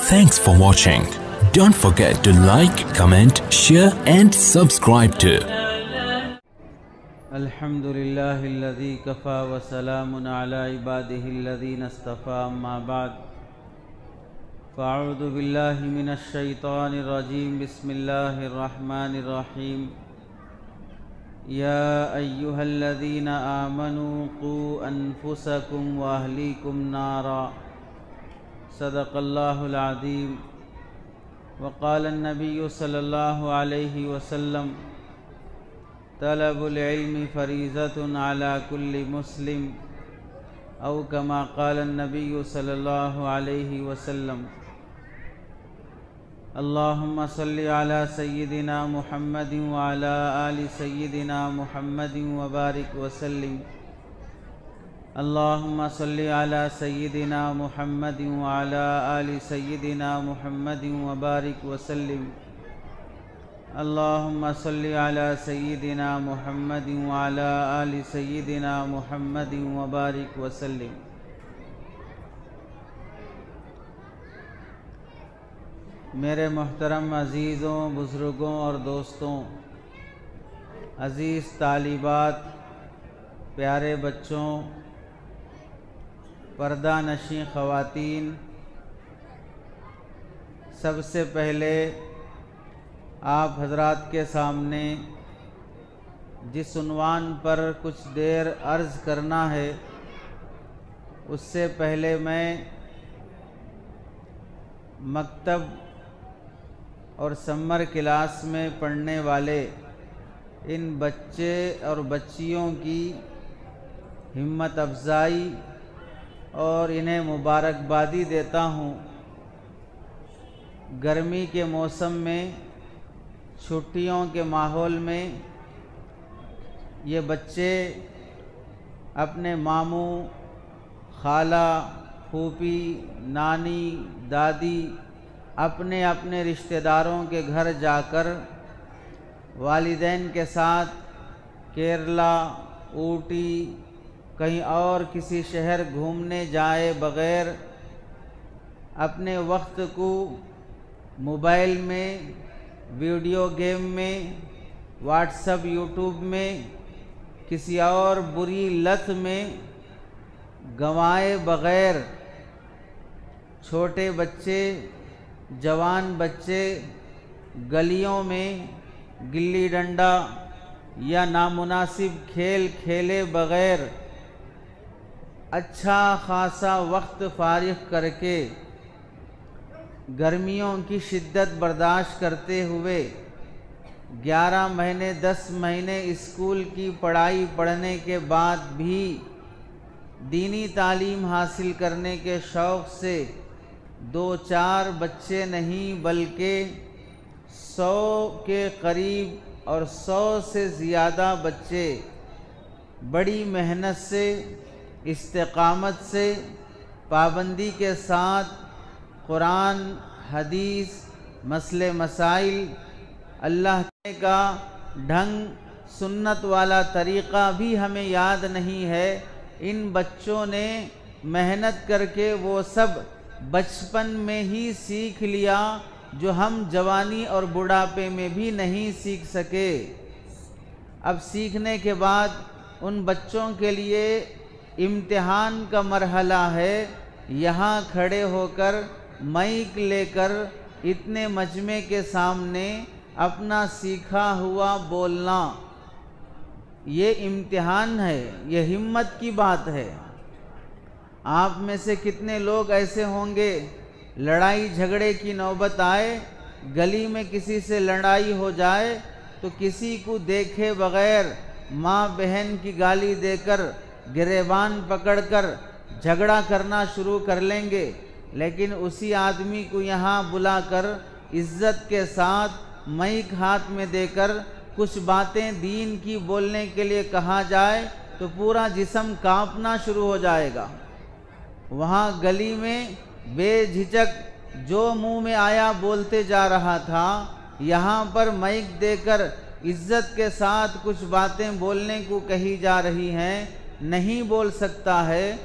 Thanks for watching. Don't forget to like, comment, share and subscribe to الحمدللہ الذی کفا وسلام علی عبادہ الذین اصطفى اما بعد فاعوذ باللہ من الشیطان الرجیم بسم اللہ الرحمن الرحیم یا ایہا الذین آمنوا قوا انفسکم واہلیکم نارا صدق اللہ العظیم وقال النبی صلی اللہ علیہ وسلم طلب العلم فریضۃ علی کل مسلم او کما قال النبی صلی اللہ علیہ وسلم اللہم صلی علی سیدنا محمد وعلی آل سیدنا محمد وبارک وسلم اللہم صلی علی سیدنا محمد وعلی آل سیدنا محمد وبارک وسلم اللہم صلی علی سیدنا محمد وعلی آل سیدنا محمد وبارک وسلم۔ میرے محترم عزیزوں، بزرگوں اور دوستوں، عزیز طالبات، پیارے بچوں، پردہ نشین خواتین، سب سے پہلے آپ حضرات کے سامنے جس عنوان پر کچھ دیر عرض کرنا ہے، اس سے پہلے میں مکتب اور سمر کلاس میں پڑھنے والے ان بچے اور بچیوں کی ہمت افزائی اور انہیں مبارکبادی دیتا ہوں۔ گرمی کے موسم میں، چھٹیوں کے ماحول میں یہ بچے اپنے ماموں، خالہ، پھوپھی، نانی، دادی، اپنے اپنے رشتہ داروں کے گھر جا کر والدین کے ساتھ کیرلا، اوٹی، کہیں اور کسی شہر گھومنے جائے بغیر اپنے وقت کو موبائل میں، ویڈیو گیم میں، واٹس ایپ، یوٹیوب میں، کسی اور بری لت میں گنوائے بغیر چھوٹے بچے، جوان بچے گلیوں میں گلی ڈنڈا یا نامناسب کھیل کھیلے بغیر اچھا خاصا وقت فارغ کر کے گرمیوں کی شدت برداشت کرتے ہوئے 11 مہینے 10 مہینے اسکول کی پڑھائی پڑھنے کے بعد بھی دینی تعلیم حاصل کرنے کے شوق سے 2-4 بچے نہیں بلکہ 100 کے قریب اور 100 سے زیادہ بچے بڑی محنت سے، استقامت سے، پابندی کے ساتھ قرآن، حدیث، مسئلے مسائل، اللہ کا ڈھنگ، سنت والا طریقہ بھی ہمیں یاد نہیں ہے، ان بچوں نے محنت کر کے وہ سب بچپن میں ہی سیکھ لیا جو ہم جوانی اور بڑھاپے میں بھی نہیں سیکھ سکے۔ اب سیکھنے کے بعد ان بچوں کے لیے امتحان کا مرحلہ ہے، یہاں کھڑے ہو کر مائک لے کر اتنے مجمع کے سامنے اپنا سیکھا ہوا بولنا، یہ امتحان ہے، یہ ہمت کی بات ہے۔ آپ میں سے کتنے لوگ ایسے ہوں گے، لڑائی جھگڑے کی نوبت آئے، گلی میں کسی سے لڑائی ہو جائے تو کسی کو دیکھے بغیر ماں بہن کی گالی دے کر، گریبان پکڑ کر جھگڑا کرنا شروع کر لیں گے، لیکن اسی آدمی کو یہاں بلا کر عزت کے ساتھ مائک ہاتھ میں دے کر کچھ باتیں دین کی بولنے کے لیے کہا جائے تو پورا جسم کانپنا شروع ہو جائے گا۔ وہاں گلی میں بے جھجک جو منہ میں آیا بولتے جا رہا تھا، یہاں پر مائک دے کر عزت کے ساتھ کچھ باتیں بولنے کو کہی جا رہی ہیں، نہیں بول سکتا ہے۔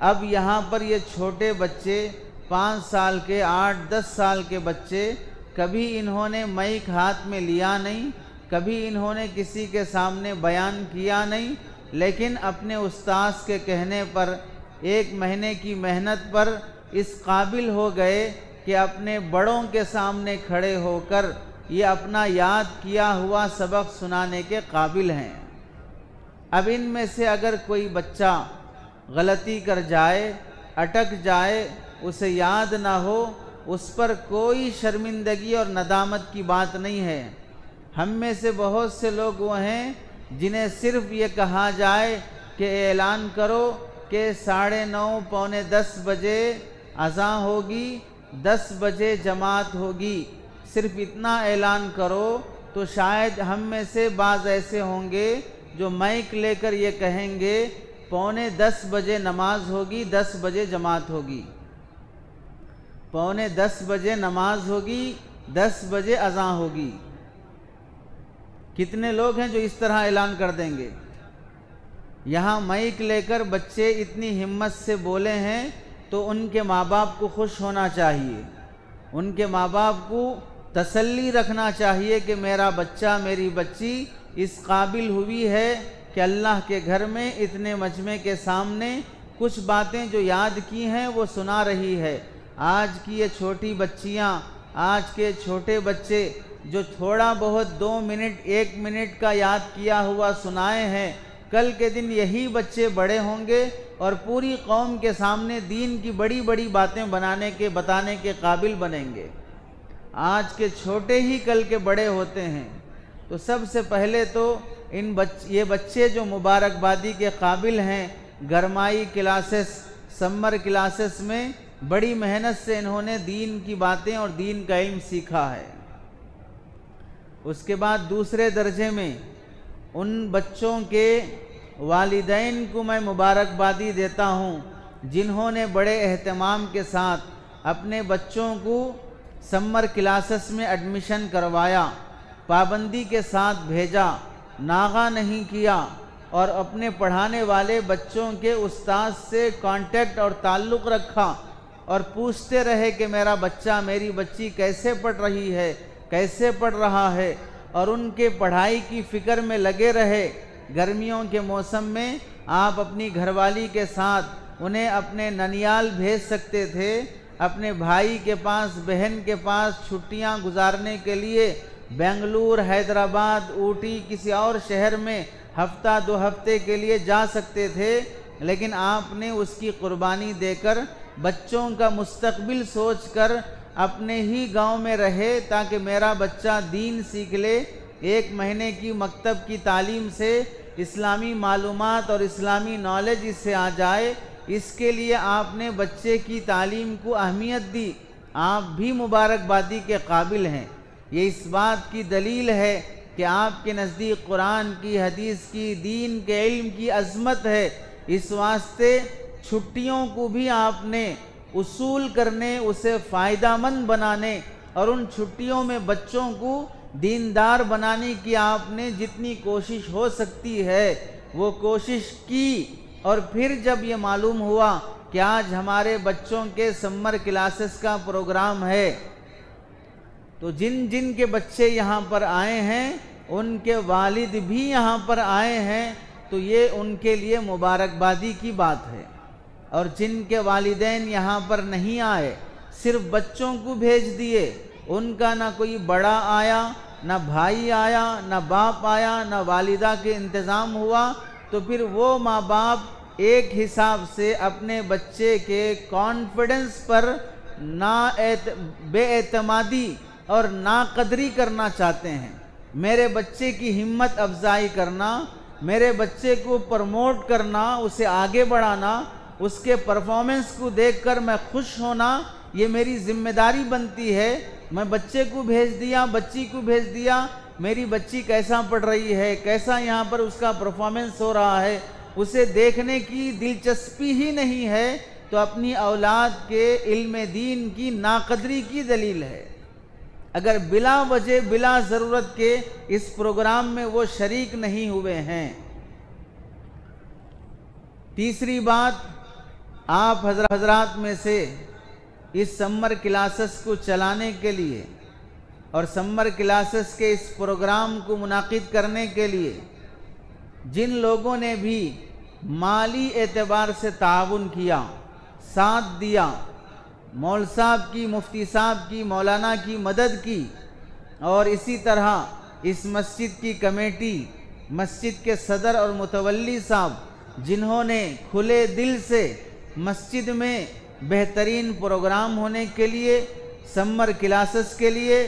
اب یہاں پر یہ چھوٹے بچے 5 سال کے 8-10 سال کے بچے، کبھی انہوں نے مائک ہاتھ میں لیا نہیں، کبھی انہوں نے کسی کے سامنے بیان کیا نہیں، لیکن اپنے استاذ کے کہنے پر 1 مہینے کی محنت پر اس قابل ہو گئے کہ اپنے بڑوں کے سامنے کھڑے ہو کر یہ اپنا یاد کیا ہوا سبق سنانے کے قابل ہیں۔ اب ان میں سے اگر کوئی بچہ غلطی کر جائے، اٹک جائے، اسے یاد نہ ہو، اس پر کوئی شرمندگی اور ندامت کی بات نہیں ہے۔ ہم میں سے بہت سے لوگ وہ ہیں جنہیں صرف یہ کہا جائے کہ اعلان کرو کہ 9:30 پونے 10 بجے اذان ہوگی، 10 بجے جماعت ہوگی، صرف اتنا اعلان کرو تو شاید ہم میں سے بعض ایسے ہوں گے جو مائک لے کر یہ کہیں گے 9:45 بجے نماز ہوگی، 10 بجے جماعت ہوگی، 9:45 بجے نماز ہوگی، 10 بجے اذان ہوگی۔ کتنے لوگ ہیں جو اس طرح اعلان کر دیں گے؟ یہاں مائک لے کر بچے اتنی ہمت سے بولے ہیں تو ان کے ماں باپ کو خوش ہونا چاہیے، ان کے ماں باپ کو تسلی رکھنا چاہیے کہ میرا بچہ، میری بچی اس قابل ہوئی ہے کہ اللہ کے گھر میں اتنے مجمع کے سامنے کچھ باتیں جو یاد کی ہیں وہ سنا رہی ہے۔ آج کی یہ چھوٹی بچیاں، آج کے چھوٹے بچے جو تھوڑا بہت 2 منٹ 1 منٹ کا یاد کیا ہوا سنائے ہیں، کل کے دن یہی بچے بڑے ہوں گے اور پوری قوم کے سامنے دین کی بڑی بڑی باتیں بتانے کے قابل بنیں گے۔ آج کے چھوٹے ہی کل کے بڑے ہوتے ہیں۔ تو سب سے پہلے تو یہ بچے جو مبارکبادی کے قابل ہیں، گرمائی کلاسز، سمر کلاسز میں بڑی محنت سے انہوں نے دین کی باتیں اور دین کا علم سیکھا ہے۔ اس کے بعد دوسرے درجے میں ان بچوں کے والدین کو میں مبارکبادی دیتا ہوں جنہوں نے بڑے اہتمام کے ساتھ اپنے بچوں کو سمر کلاسز میں ایڈمیشن کروایا، پابندی کے ساتھ بھیجا، ناغہ نہیں کیا، اور اپنے پڑھانے والے بچوں کے استاذ سے کانٹیکٹ اور تعلق رکھا اور پوچھتے رہے کہ میرا بچہ، میری بچی کیسے پڑھ رہی ہے، کیسے پڑھ رہا ہے، اور ان کے پڑھائی کی فکر میں لگے رہے۔ گرمیوں کے موسم میں آپ اپنی گھر والی کے ساتھ انہیں اپنے ننیال بھیج سکتے تھے، اپنے بھائی کے پاس، بہن کے پاس چھٹیاں گزارنے کے لیے بنگلور، حیدرآباد، اوٹی، کسی اور شہر میں ہفتہ 2 ہفتے کے لیے جا سکتے تھے، لیکن آپ نے اس کی قربانی دے کر بچوں کا مستقبل سوچ کر اپنے ہی گاؤں میں رہے تاکہ میرا بچہ دین سیکھ لے۔ 1 مہینے کی مکتب کی تعلیم سے اسلامی معلومات اور اسلامی نالج اس سے آ جائے، اس کے لیے آپ نے بچے کی تعلیم کو اہمیت دی۔ آپ بھی مبارکبادی کے قابل ہیں۔ یہ اس بات کی دلیل ہے کہ آپ کے نزدیک قرآن کی، حدیث کی، دین کے علم کی عظمت ہے۔ اس واسطے چھٹیوں کو بھی آپ نے اصول کرنے، اسے فائدہ مند بنانے اور ان چھٹیوں میں بچوں کو دیندار بنانے کی آپ نے جتنی کوشش ہو سکتی ہے وہ کوشش کی۔ اور پھر جب یہ معلوم ہوا کہ آج ہمارے بچوں کے سمر کلاسز کا پروگرام ہے تو جن جن کے بچے یہاں پر آئے ہیں ان کے والد بھی یہاں پر آئے ہیں، تو یہ ان کے لیے مبارکبادی کی بات ہے۔ اور جن کے والدین یہاں پر نہیں آئے، صرف بچوں کو بھیج دیے، ان کا نہ کوئی بڑا آیا، نہ بھائی آیا، نہ باپ آیا، نہ والدہ کے انتظام ہوا، تو پھر وہ ماں باپ ایک حساب سے اپنے بچے کے کانفیڈنس پر بے اعتمادی اور ناقدری کرنا چاہتے ہیں۔ میرے بچے کی ہمت افزائی کرنا، میرے بچے کو پروموٹ کرنا، اسے آگے بڑھانا، اس کے پرفارمنس کو دیکھ کر میں خوش ہونا، یہ میری ذمہ داری بنتی ہے۔ میں بچے کو بھیج دیا، بچی کو بھیج دیا، میری بچی کیسا پڑھ رہی ہے، کیسا یہاں پر اس کا پرفارمنس ہو رہا ہے، اسے دیکھنے کی دلچسپی ہی نہیں ہے، تو اپنی اولاد کے علم دین کی ناقدری کی دلیل ہے۔ اگر بلا وجہ، بلا ضرورت کے اس پروگرام میں وہ شریک نہیں ہوئے ہیں۔ تیسری بات، آپ حضرات میں سے اس سمر کلاسز کو چلانے کے لیے اور سمر کلاسز کے اس پروگرام کو منعقد کرنے کے لیے جن لوگوں نے بھی مالی اعتبار سے تعاون کیا، ساتھ دیا، مول صاحب کی، مفتی صاحب کی، مولانا کی مدد کی، اور اسی طرح اس مسجد کی کمیٹی، مسجد کے صدر اور متولی صاحب جنہوں نے کھلے دل سے مسجد میں بہترین پروگرام ہونے کے لیے، سمر کلاسز کے لیے،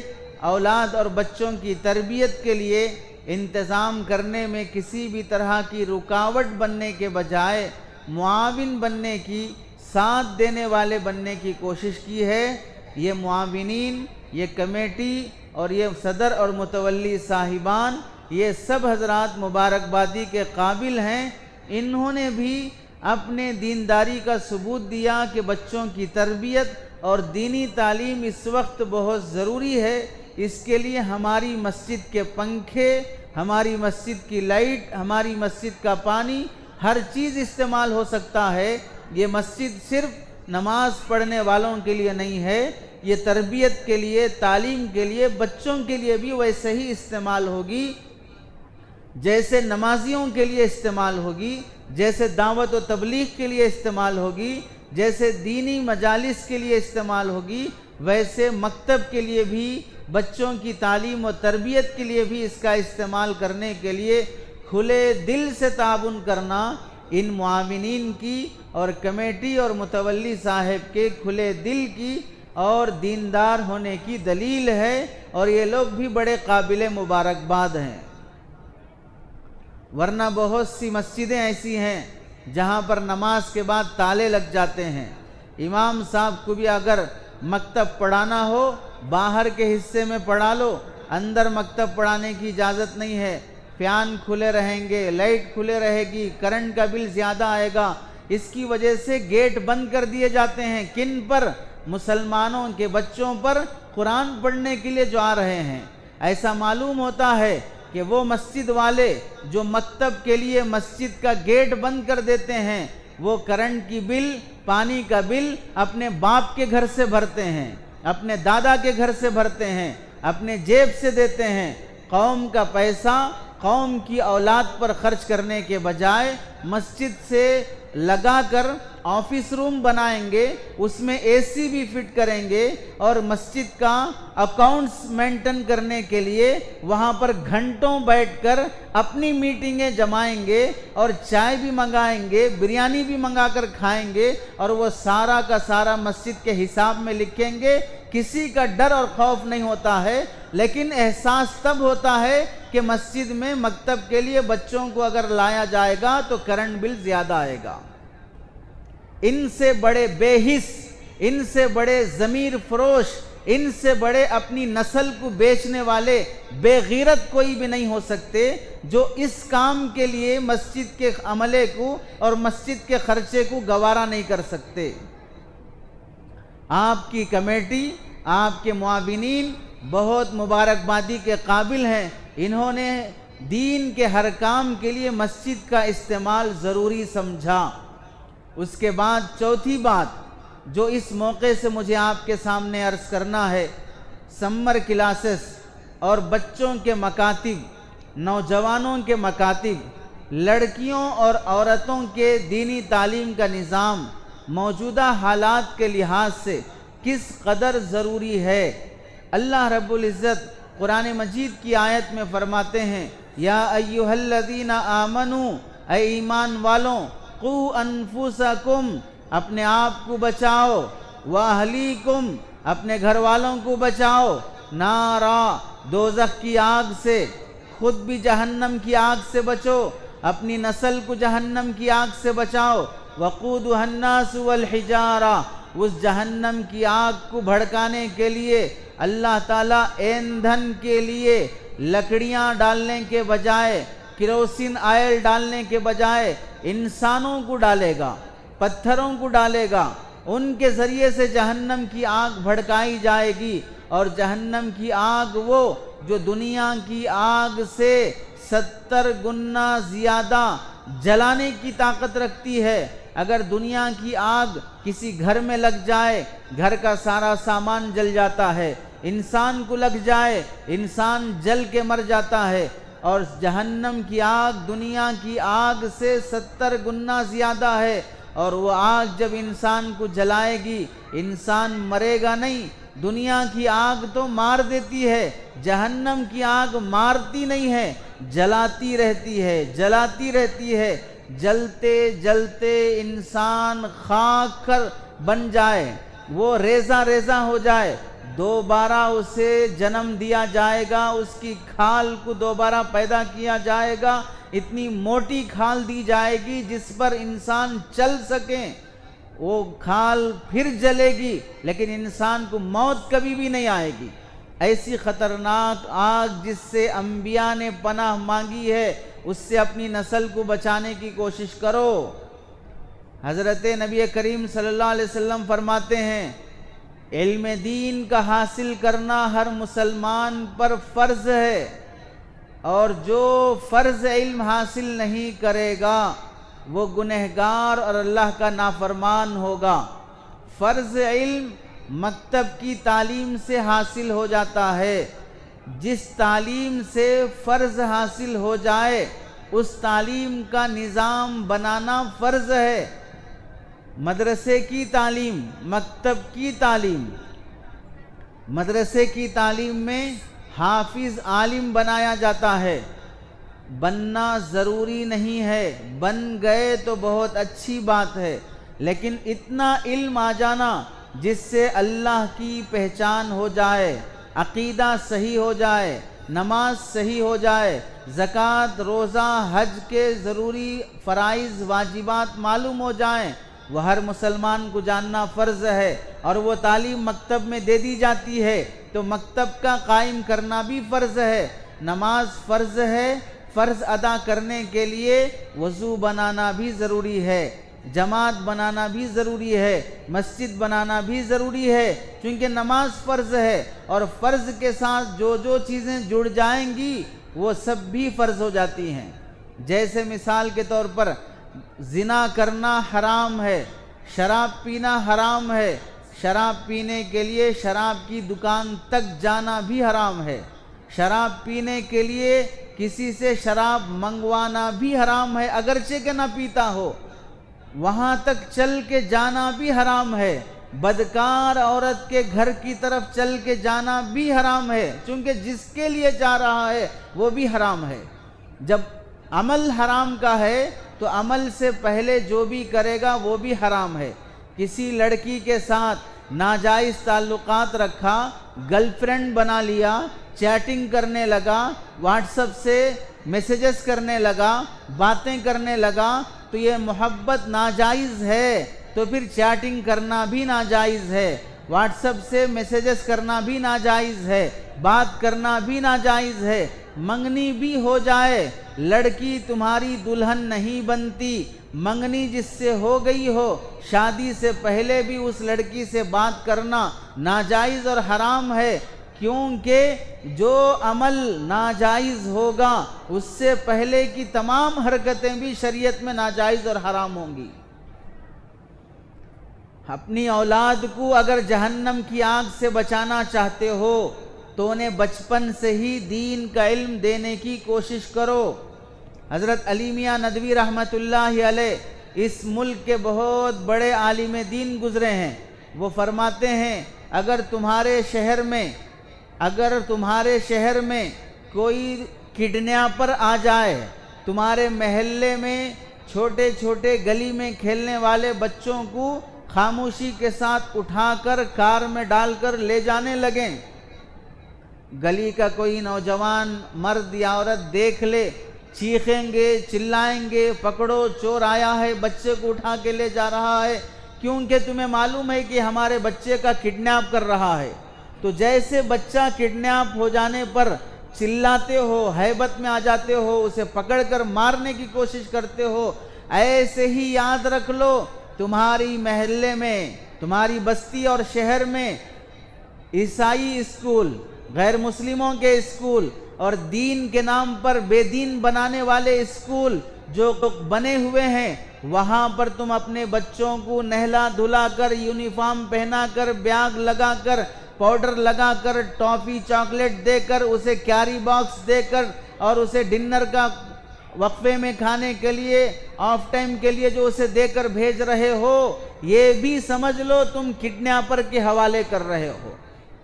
اولاد اور بچوں کی تربیت کے لیے انتظام کرنے میں کسی بھی طرح کی رکاوٹ بننے کے بجائے معاون بننے کی، ساتھ دینے والے بننے کی کوشش کی ہے، یہ معاونین، یہ کمیٹی اور یہ صدر اور متولی صاحبان، یہ سب حضرات مبارکبادی کے قابل ہیں۔ انہوں نے بھی اپنے دینداری کا ثبوت دیا کہ بچوں کی تربیت اور دینی تعلیم اس وقت بہت ضروری ہے، اس کے لیے ہماری مسجد کے پنکھے، ہماری مسجد کی لائٹ، ہماری مسجد کا پانی، ہر چیز استعمال ہو سکتا ہے۔ یہ مسجد صرف نماز پڑھنے والوں کے لیے نہیں ہے، یہ تربیت کے لیے، تعلیم کے لیے، بچوں کے لیے بھی ویسے ہی استعمال ہوگی جیسے نمازیوں کے لیے استعمال ہوگی، جیسے دعوت و تبلیغ کے لیے استعمال ہوگی، جیسے دینی مجالس کے لیے استعمال ہوگی، ویسے مکتب کے لیے بھی، بچوں کی تعلیم و تربیت کے لیے بھی اس کا استعمال کرنے کے لیے کھلے دل سے تعاون کرنا ان معاونین کی اور کمیٹی اور متولی صاحب کے کھلے دل کی اور دیندار ہونے کی دلیل ہے، اور یہ لوگ بھی بڑے قابل مبارکباد ہیں۔ ورنہ بہت سی مسجدیں ایسی ہیں جہاں پر نماز کے بعد تالے لگ جاتے ہیں۔ امام صاحب کو بھی اگر مکتب پڑھانا ہو باہر کے حصے میں پڑھا لو، اندر مکتب پڑھانے کی اجازت نہیں ہے، فیان کھلے رہیں گے، لائٹ کھلے رہے گی، کرنٹ کا بل زیادہ آئے گا، اس کی وجہ سے گیٹ بند کر دیے جاتے ہیں۔ کن پر؟ مسلمانوں کے بچوں پر قرآن پڑھنے کے لیے جو آ رہے ہیں۔ ایسا معلوم ہوتا ہے کہ وہ مسجد والے جو مکتب کے لیے مسجد کا گیٹ بند کر دیتے ہیں، وہ کرنٹ کی بل، پانی کا بل اپنے باپ کے گھر سے بھرتے ہیں، اپنے دادا کے گھر سے بھرتے ہیں، اپنے جیب سے دیتے ہیں۔ قوم کا پیسہ قوم کی اولاد پر خرچ کرنے کے بجائے مسجد سے لگا کر آفس روم بنائیں گے، اس میں اے سی بھی فٹ کریں گے، اور مسجد کا اکاؤنٹس مینٹین کرنے کے لیے وہاں پر گھنٹوں بیٹھ کر اپنی میٹنگیں جمائیں گے، اور چائے بھی منگائیں گے، بریانی بھی منگا کر کھائیں گے، اور وہ سارا کا سارا مسجد کے حساب میں لکھیں گے۔ کسی کا ڈر اور خوف نہیں ہوتا ہے، لیکن احساس تب ہوتا ہے کہ مسجد میں مکتب کے لیے بچوں کو اگر لایا جائے گا تو کرنٹ بل زیادہ آئے گا۔ ان سے بڑے بے حس، ان سے بڑے ضمیر فروش، ان سے بڑے اپنی نسل کو بیچنے والے بے غیرت کوئی بھی نہیں ہو سکتے جو اس کام کے لیے مسجد کے عملے کو اور مسجد کے خرچے کو گوارا نہیں کر سکتے۔ آپ کی کمیٹی، آپ کے معاونین بہت مبارکبادی کے قابل ہیں۔ انہوں نے دین کے ہر کام کے لیے مسجد کا استعمال ضروری سمجھا۔ اس کے بعد چوتھی بات جو اس موقع سے مجھے آپ کے سامنے عرض کرنا ہے، سمر کلاسز اور بچوں کے مکاتب، نوجوانوں کے مکاتب، لڑکیوں اور عورتوں کے دینی تعلیم کا نظام موجودہ حالات کے لحاظ سے کس قدر ضروری ہے۔ اللہ رب العزت قرآن مجید کی آیت میں فرماتے ہیں، یا ایھا الذین آمنوا، اے ایمان والوں، قوا انفسکم، اپنے آپ کو بچاؤ، واہلیکم، اپنے گھر والوں کو بچاؤ، نارا، دوزخ کی آگ سے، خود بھی جہنم کی آگ سے بچو، اپنی نسل کو جہنم کی آگ سے بچاؤ۔ وقودھا الناس والحجارہ، اس جہنم کی آگ کو بھڑکانے کے لیے اللہ تعالیٰ ایندھن کے لیے لکڑیاں ڈالنے کے بجائے، کیروسین آئل ڈالنے کے بجائے انسانوں کو ڈالے گا، پتھروں کو ڈالے گا، ان کے ذریعے سے جہنم کی آگ بھڑکائی جائے گی، اور جہنم کی آگ وہ جو دنیا کی آگ سے 70 گنا زیادہ جلانے کی طاقت رکھتی ہے، اگر دنیا کی آگ کسی گھر میں لگ جائے گھر کا سارا سامان جل جاتا ہے، انسان کو لگ جائے انسان جل کے مر جاتا ہے، اور جہنم کی آگ دنیا کی آگ سے 70 گنا زیادہ ہے، اور وہ آگ جب انسان کو جلائے گی انسان مرے گا نہیں۔ دنیا کی آگ تو مار دیتی ہے، جہنم کی آگ مارتی نہیں ہے، جلاتی رہتی ہے، جلاتی رہتی ہے، جلتے جلتے انسان خاک کر بن جائے، وہ ریزہ ریزہ ہو جائے، دوبارہ اسے جنم دیا جائے گا، اس کی کھال کو دوبارہ پیدا کیا جائے گا، اتنی موٹی کھال دی جائے گی جس پر انسان چل سکیں، وہ کھال پھر جلے گی لیکن انسان کو موت کبھی بھی نہیں آئے گی۔ ایسی خطرناک آگ جس سے انبیاء نے پناہ مانگی ہے، اس سے اپنی نسل کو بچانے کی کوشش کرو۔ حضرت نبی کریم صلی اللہ علیہ وسلم فرماتے ہیں علم دین کا حاصل کرنا ہر مسلمان پر فرض ہے، اور جو فرض علم حاصل نہیں کرے گا وہ گنہگار اور اللہ کا نافرمان ہوگا۔ فرض علم مکتب کی تعلیم سے حاصل ہو جاتا ہے، جس تعلیم سے فرض حاصل ہو جائے اس تعلیم کا نظام بنانا فرض ہے۔ مدرسے کی تعلیم، مکتب کی تعلیم، مدرسے کی تعلیم میں حافظ عالم بنایا جاتا ہے، بننا ضروری نہیں ہے، بن گئے تو بہت اچھی بات ہے، لیکن اتنا علم آ جانا جس سے اللہ کی پہچان ہو جائے، عقیدہ صحیح ہو جائے، نماز صحیح ہو جائے، زکوٰۃ روزہ حج کے ضروری فرائض واجبات معلوم ہو جائیں، وہ ہر مسلمان کو جاننا فرض ہے، اور وہ تعلیم مکتب میں دے دی جاتی ہے تو مکتب کا قائم کرنا بھی فرض ہے۔ نماز فرض ہے، فرض ادا کرنے کے لیے وضو بنانا بھی ضروری ہے، جماعت بنانا بھی ضروری ہے، مسجد بنانا بھی ضروری ہے، چونکہ نماز فرض ہے، اور فرض کے ساتھ جو جو چیزیں جڑ جائیں گی وہ سب بھی فرض ہو جاتی ہیں۔ جیسے مثال کے طور پر زنا کرنا حرام ہے، شراب پینا حرام ہے، شراب پینے کے لیے شراب کی دکان تک جانا بھی حرام ہے، شراب پینے کے لیے کسی سے شراب منگوانا بھی حرام ہے اگرچہ کہ نہ پیتا ہو، وہاں تک چل کے جانا بھی حرام ہے، بدکار عورت کے گھر کی طرف چل کے جانا بھی حرام ہے، چونکہ جس کے لیے جا رہا ہے وہ بھی حرام ہے۔ جب عمل حرام کا ہے تو عمل سے پہلے جو بھی کرے گا وہ بھی حرام ہے۔ کسی لڑکی کے ساتھ ناجائز تعلقات رکھا، گرل فرینڈ بنا لیا، چیٹنگ کرنے لگا، واٹس ایپ سے میسیجز کرنے لگا، باتیں کرنے لگا، تو یہ محبت ناجائز ہے، تو پھر چیٹنگ کرنا بھی ناجائز ہے، واٹس ایپ سے میسیجز کرنا بھی ناجائز ہے، بات کرنا بھی ناجائز ہے۔ منگنی بھی ہو جائے لڑکی تمہاری دلہن نہیں بنتی، منگنی جس سے ہو گئی ہو، شادی سے پہلے بھی اس لڑکی سے بات کرنا ناجائز اور حرام ہے، کیونکہ جو عمل ناجائز ہوگا اس سے پہلے کی تمام حرکتیں بھی شریعت میں ناجائز اور حرام ہوں گی۔ اپنی اولاد کو اگر جہنم کی آگ سے بچانا چاہتے ہو تو انہیں بچپن سے ہی دین کا علم دینے کی کوشش کرو۔ حضرت علی میاں ندوی رحمۃ اللہ علیہ اس ملک کے بہت بڑے عالم دین گزرے ہیں، وہ فرماتے ہیں اگر تمہارے شہر میں کوئی کڈنیپر آ جائے، تمہارے محلے میں چھوٹے چھوٹے گلی میں کھیلنے والے بچوں کو خاموشی کے ساتھ اٹھا کر کار میں ڈال کر لے جانے لگیں، گلی کا کوئی نوجوان مرد یا عورت دیکھ لے، چیخیں گے، چلائیں گے، پکڑو چور آیا ہے، بچے کو اٹھا کے لے جا رہا ہے، کیونکہ تمہیں معلوم ہے کہ ہمارے بچے کا کڈنیپ کر رہا ہے، تو جیسے بچہ کڈنیپ ہو جانے پر چلاتے ہو، ہیبت میں آ جاتے ہو، اسے پکڑ کر مارنے کی کوشش کرتے ہو، ایسے ہی یاد رکھ لو تمہاری محلے میں، تمہاری بستی اور شہر میں عیسائی اسکول، غیر مسلموں کے اسکول اور دین کے نام پر بے دین بنانے والے اسکول جو بنے ہوئے ہیں، وہاں پر تم اپنے بچوں کو نہلا دھلا کر، یونیفارم پہنا کر، بیاگ لگا کر، پاؤڈر لگا کر، ٹافی چاکلیٹ دے کر، اسے کیری باکس دے کر، اور اسے ڈنر کا وقفے میں کھانے کے لیے، آف ٹائم کے لیے جو اسے دے کر بھیج رہے ہو، یہ بھی سمجھ لو تم کڈنیپر کے حوالے کر رہے ہو،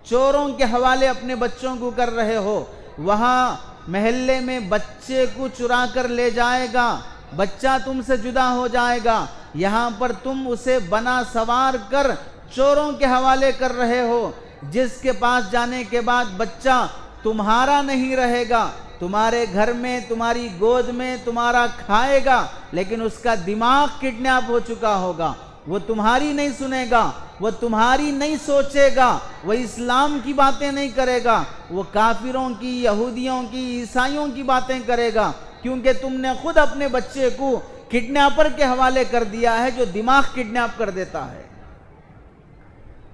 چوروں کے حوالے اپنے بچوں کو کر رہے ہو۔ وہاں محلے میں بچے کو چرا کر لے جائے گا، بچہ تم سے جدا ہو جائے گا، یہاں پر تم اسے بنا سوار کر چوروں کے حوالے کر رہے ہو، جس کے پاس جانے کے بعد بچہ تمہارا نہیں رہے گا، تمہارے گھر میں، تمہاری گود میں تمہارا کھائے گا، لیکن اس کا دماغ کڈنیپ ہو چکا ہوگا، وہ تمہاری نہیں سنے گا، وہ تمہاری نہیں سوچے گا، وہ اسلام کی باتیں نہیں کرے گا، وہ کافروں کی، یہودیوں کی، عیسائیوں کی باتیں کرے گا، کیونکہ تم نے خود اپنے بچے کو کڈنیپر کے حوالے کر دیا ہے، جو دماغ کڈنیپ کر دیتا ہے۔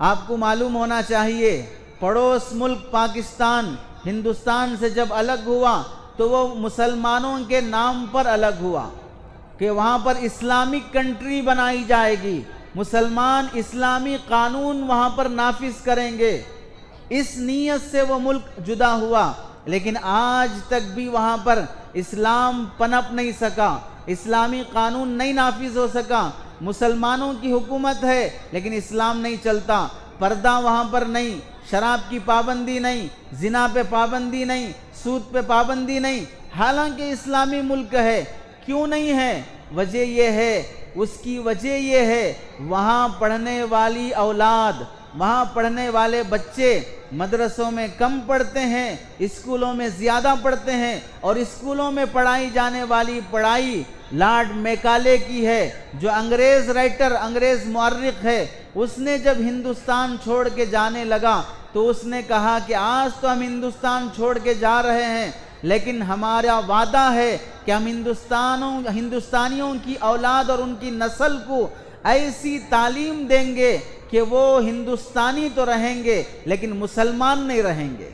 آپ کو معلوم ہونا چاہیے، پڑوس ملک پاکستان ہندوستان سے جب الگ ہوا تو وہ مسلمانوں کے نام پر الگ ہوا کہ وہاں پر اسلامک کنٹری بنائی جائے گی، مسلمان اسلامی قانون وہاں پر نافذ کریں گے، اس نیت سے وہ ملک جدا ہوا، لیکن آج تک بھی وہاں پر اسلام پنپ نہیں سکا، اسلامی قانون نہیں نافذ ہو سکا، مسلمانوں کی حکومت ہے لیکن اسلام نہیں چلتا، پردہ وہاں پر نہیں، شراب کی پابندی نہیں، زنا پہ پابندی نہیں، سود پہ پابندی نہیں، حالانکہ اسلامی ملک ہے۔ کیوں نہیں ہے؟ وجہ یہ ہے، اس کی وجہ یہ ہے وہاں پڑھنے والی اولاد، وہاں پڑھنے والے بچے مدرسوں میں کم پڑھتے ہیں، اسکولوں میں زیادہ پڑھتے ہیں، اور اسکولوں میں پڑھائی جانے والی پڑھائی لارڈ میکالے کی ہے، جو انگریز رائٹر، انگریز مورخ ہے۔ اس نے جب ہندوستان چھوڑ کے جانے لگا تو اس نے کہا کہ آج تو ہم ہندوستان چھوڑ کے جا رہے ہیں، لیکن ہمارا وعدہ ہے کہ ہم ہندوستانیوں کی اولاد اور ان کی نسل کو ایسی تعلیم دیں گے کہ وہ ہندوستانی تو رہیں گے لیکن مسلمان نہیں رہیں گے،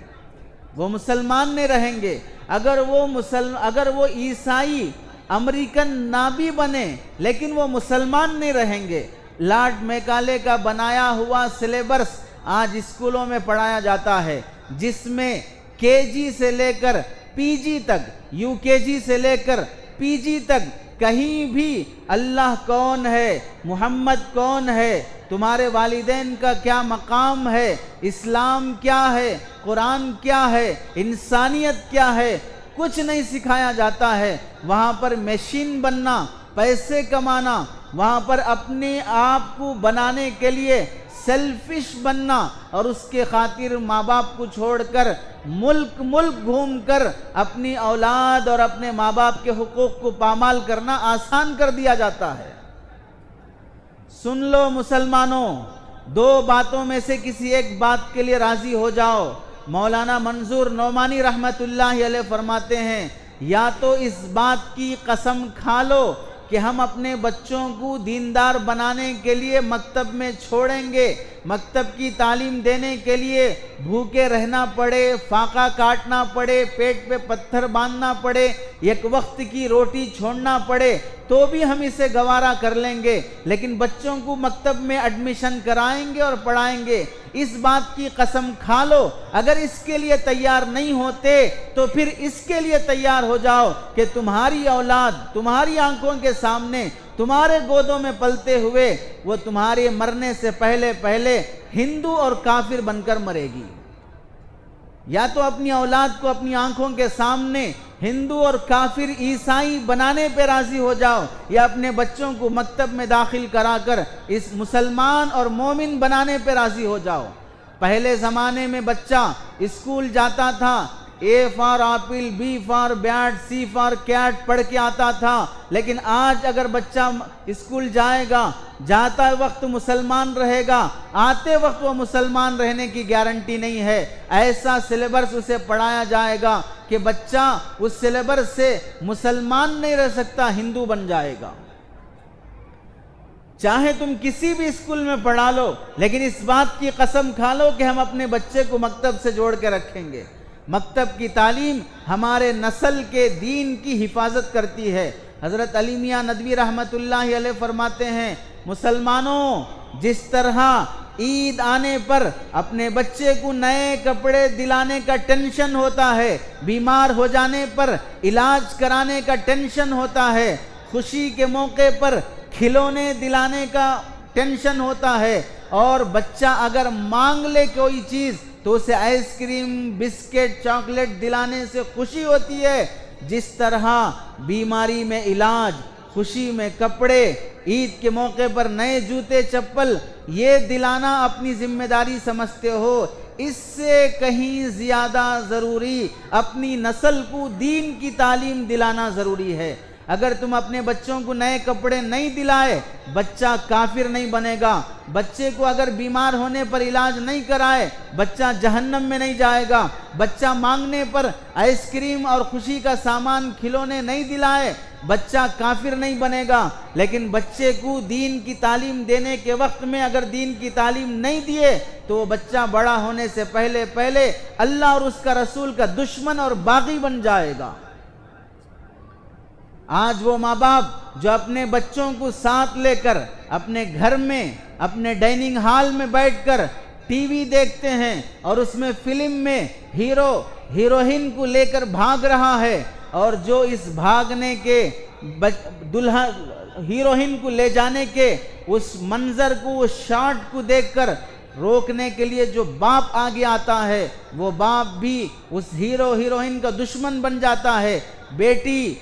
وہ مسلمان نہیں رہیں گے۔ اگر وہ عیسائی امریکن نہ بھی بنے لیکن وہ مسلمان نہیں رہیں گے۔ لارڈ میکالے کا بنایا ہوا سلیبس آج اسکولوں میں پڑھایا جاتا ہے، جس میں کے جی سے لے کر پی جی تک، یو کے جی سے لے کر پی جی تک کہیں بھی اللہ کون ہے، محمد کون ہے، تمہارے والدین کا کیا مقام ہے، اسلام کیا ہے، قرآن کیا ہے، انسانیت کیا ہے، کچھ نہیں سکھایا جاتا ہے۔ وہاں پر میشین بننا، پیسے کمانا، وہاں پر اپنے آپ کو بنانے کے لیے سیلفش بننا، اور اس کے خاطر ماں باپ کو چھوڑ کر ملک گھوم کر اپنی اولاد اور اپنے ماں باپ کے حقوق کو پامال کرنا آسان کر دیا جاتا ہے۔ سن لو مسلمانوں، دو باتوں میں سے کسی ایک بات کے لیے راضی ہو جاؤ۔ مولانا منظور نعمانی رحمت اللہ علیہ فرماتے ہیں، یا تو اس بات کی قسم کھا لو کہ ہم اپنے بچوں کو دیندار بنانے کے لیے مکتب میں چھوڑیں گے، مکتب کی تعلیم دینے کے لیے بھوکے رہنا پڑے، فاقہ کاٹنا پڑے، پیٹ پہ پتھر باندھنا پڑے، ایک وقت کی روٹی چھوڑنا پڑے، تو بھی ہم اسے گوارا کر لیں گے، لیکن بچوں کو مکتب میں ایڈمیشن کرائیں گے اور پڑھائیں گے۔ اس بات کی قسم کھا لو، اگر اس کے لیے تیار نہیں ہوتے تو پھر اس کے لیے تیار ہو جاؤ کہ تمہاری اولاد تمہاری آنکھوں کے سامنے، تمہارے گودوں میں پلتے ہوئے، وہ تمہارے مرنے سے پہلے ہندو اور کافر بن کر مرے گی۔ یا تو اپنی اولاد کو اپنی آنکھوں کے سامنے ہندو اور کافر عیسائی بنانے پہ راضی ہو جاؤ، یا اپنے بچوں کو مکتب میں داخل کرا کر اس مسلمان اور مومن بنانے پہ راضی ہو جاؤ۔ پہلے زمانے میں بچہ اسکول جاتا تھا، A for apple, B for bat, C for cat پڑھ کے آتا تھا، لیکن آج اگر بچہ اسکول جائے گا، جاتا وقت مسلمان رہے گا، آتے وقت وہ مسلمان رہنے کی گارنٹی نہیں ہے۔ ایسا سلیبس اسے پڑھایا جائے گا کہ بچہ اس سلیبس سے مسلمان نہیں رہ سکتا، ہندو بن جائے گا۔ چاہے تم کسی بھی اسکول میں پڑھا لو، لیکن اس بات کی قسم کھا لو کہ ہم اپنے بچے کو مکتب سے جوڑ کے رکھیں گے۔ مکتب کی تعلیم ہمارے نسل کے دین کی حفاظت کرتی ہے۔ حضرت علی میاں ندوی رحمت اللہ علیہ فرماتے ہیں، مسلمانوں، جس طرح عید آنے پر اپنے بچے کو نئے کپڑے دلانے کا ٹینشن ہوتا ہے، بیمار ہو جانے پر علاج کرانے کا ٹینشن ہوتا ہے، خوشی کے موقع پر کھلونے دلانے کا ٹینشن ہوتا ہے، اور بچہ اگر مانگ لے کوئی چیز تو اسے آئس کریم، بسکٹ، چاکلیٹ دلانے سے خوشی ہوتی ہے، جس طرح بیماری میں علاج، خوشی میں کپڑے، عید کے موقع پر نئے جوتے چپل یہ دلانا اپنی ذمہ داری سمجھتے ہو، اس سے کہیں زیادہ ضروری اپنی نسل کو دین کی تعلیم دلانا ضروری ہے۔ اگر تم اپنے بچوں کو نئے کپڑے نہیں دلائے، بچہ کافر نہیں بنے گا۔ بچے کو اگر بیمار ہونے پر علاج نہیں کرائے، بچہ جہنم میں نہیں جائے گا۔ بچہ مانگنے پر آئس کریم اور خوشی کا سامان، کھلونے نہیں دلائے، بچہ کافر نہیں بنے گا۔ لیکن بچے کو دین کی تعلیم دینے کے وقت میں اگر دین کی تعلیم نہیں دیے تو وہ بچہ بڑا ہونے سے پہلے اللہ اور اس کا رسول کا دشمن اور باغی بن جائے گا۔ آج وہ ماں باپ جو اپنے بچوں کو ساتھ لے کر اپنے گھر میں، اپنے ڈائننگ ہال میں بیٹھ کر ٹی وی دیکھتے ہیں اور اس میں فلم میں ہیرو ہیروئن کو لے کر بھاگ رہا ہے، اور جو اس بھاگنے کے ہیروئن کو لے جانے کے اس منظر کو، اس شاٹ کو دیکھ کر روکنے کے لیے جو باپ آگے آتا ہے، وہ باپ بھی اس ہیرو ہیروئن کا دشمن بن جاتا ہے۔ بیٹی